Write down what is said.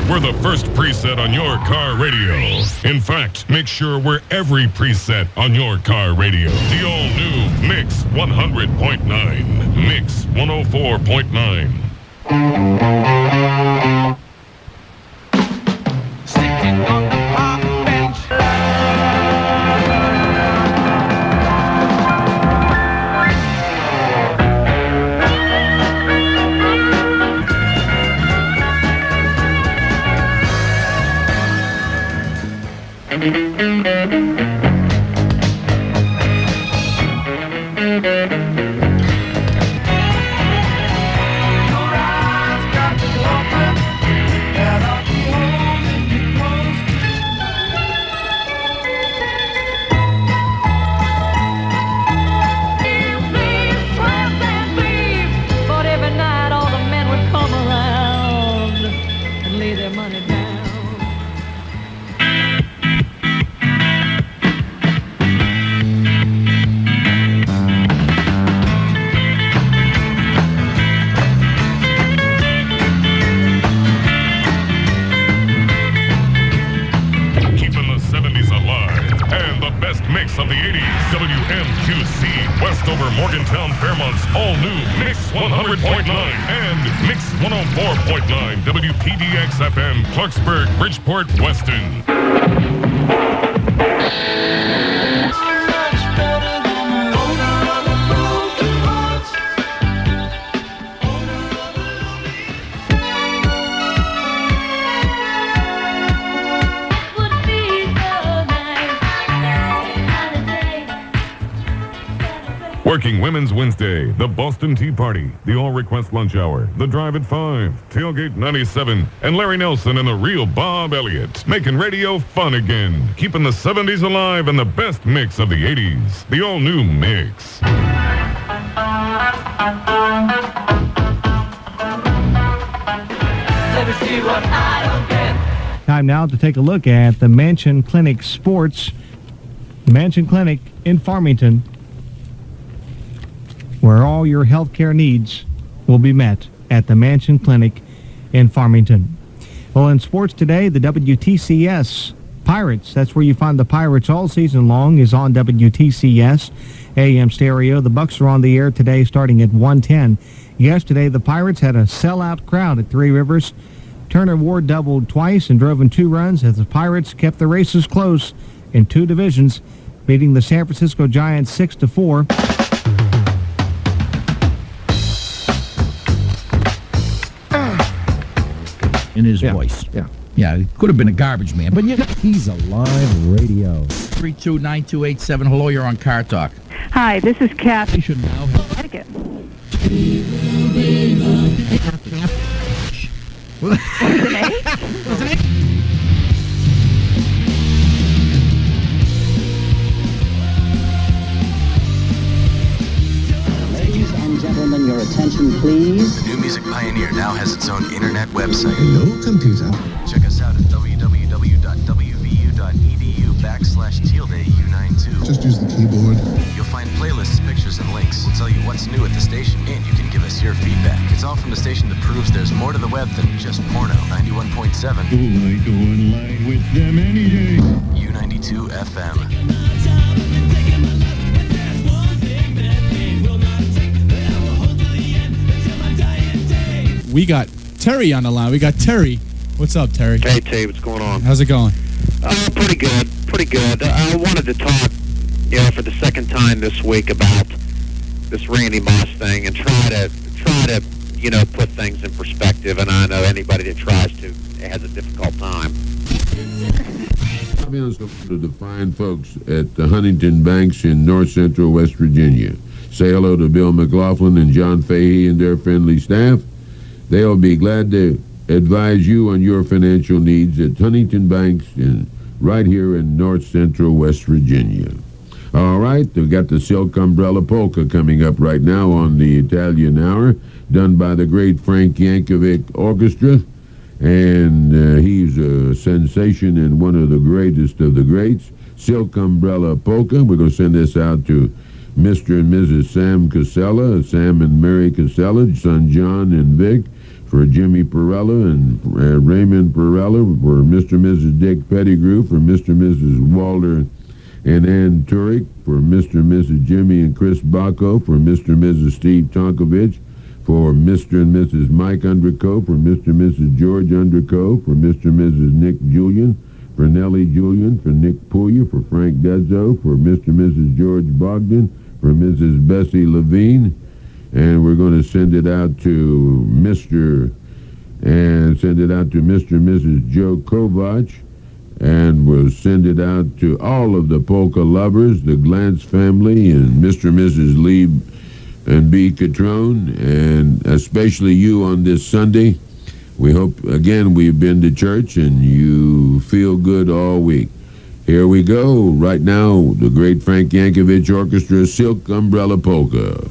we're the first preset on your car radio. In fact, make sure we're every preset on your car radio. The all-new Mix 100.9, Mix 104.9. Sitting on the park bench. Mix of the 80s, WMQC, Westover, Morgantown, Fairmont's all-new Mix 100.9 and Mix 104.9, WPDX FM, Clarksburg, Bridgeport, Weston. Working Women's Wednesday, the Boston Tea Party, the All Request Lunch Hour, the Drive at 5, Tailgate 97, and Larry Nelson and the real Bob Elliott, making radio fun again, keeping the 70s alive and the best mix of the 80s, the all-new Mix. Let me see what I don't get. Time now to take a look at the Mansion Clinic Sports. Mansion Clinic in Farmington, where all your healthcare needs will be met at the Mansion Clinic in Farmington. Well, in sports today, the WTCS Pirates, that's where you find the Pirates all season long, is on WTCS AM stereo. The Bucks are on the air today starting at 1:10. Yesterday, the Pirates had a sellout crowd at Three Rivers. Turner Ward doubled twice and drove in 2 runs as the Pirates kept the races close in 2 divisions, beating the San Francisco Giants 6-4. In his voice. Yeah, it could have been a garbage man, but he's a live radio. 329287. Hello, you're on Car Talk. Hi, this is Kathy. You should now have Connecticut. What? Ladies and gentlemen, your attention, please. The New Music Pioneer now has its own internet website. Hello, computer. Check us out at www.wvu.edu/tealday-u92. Just use the keyboard. You'll find playlists, pictures, and links. We'll tell you what's new at the station, and you can give us your feedback. It's all from the station that proves there's more to the web than just porno. 91.7 with them any day. U92 FM. We got Terry on the line. We got Terry. What's up, Terry? Hey, Tay, what's going on? How's it going? Pretty good. I wanted to talk, for the second time this week about this Randy Moss thing and try to, put things in perspective. And I know anybody that tries to has a difficult time. I'm to the fine folks at the Huntington Banks in North Central West Virginia. Say hello to Bill McLaughlin and John Fahey and their friendly staff. They'll be glad to advise you on your financial needs at Huntington Banks right here in North Central West Virginia. All right, we've got the Silk Umbrella Polka coming up right now on the Italian Hour, done by the great Frank Yankovic Orchestra, and he's a sensation and one of the greatest of the greats. Silk Umbrella Polka. We're going to send this out to Mr. and Mrs. Sam Casella, Sam and Mary Casella, son John and Vic, for Jimmy Perella and Raymond Perella, for Mr. and Mrs. Dick Pettigrew, for Mr. and Mrs. Walter and Ann Turek, for Mr. and Mrs. Jimmy and Chris Bacco, for Mr. and Mrs. Steve Tonkovich, for Mr. and Mrs. Mike Underco, for Mr. and Mrs. George Underco, for Mr. and Mrs. Nick Julian, for Nellie Julian, for Nick Puya, for Frank Guzzo, for Mr. and Mrs. George Bogdan, for Mrs. Bessie Levine, and we're going to send it out to Mr. and Mrs. Joe Kovach, and we'll send it out to all of the polka lovers, the Glantz family, and Mr. and Mrs. Lee and B. Catrone, and especially you on this Sunday. We hope, again, we've been to church and you feel good all week. Here we go. Right now, the great Frank Yankovic Orchestra, Silk Umbrella Polka.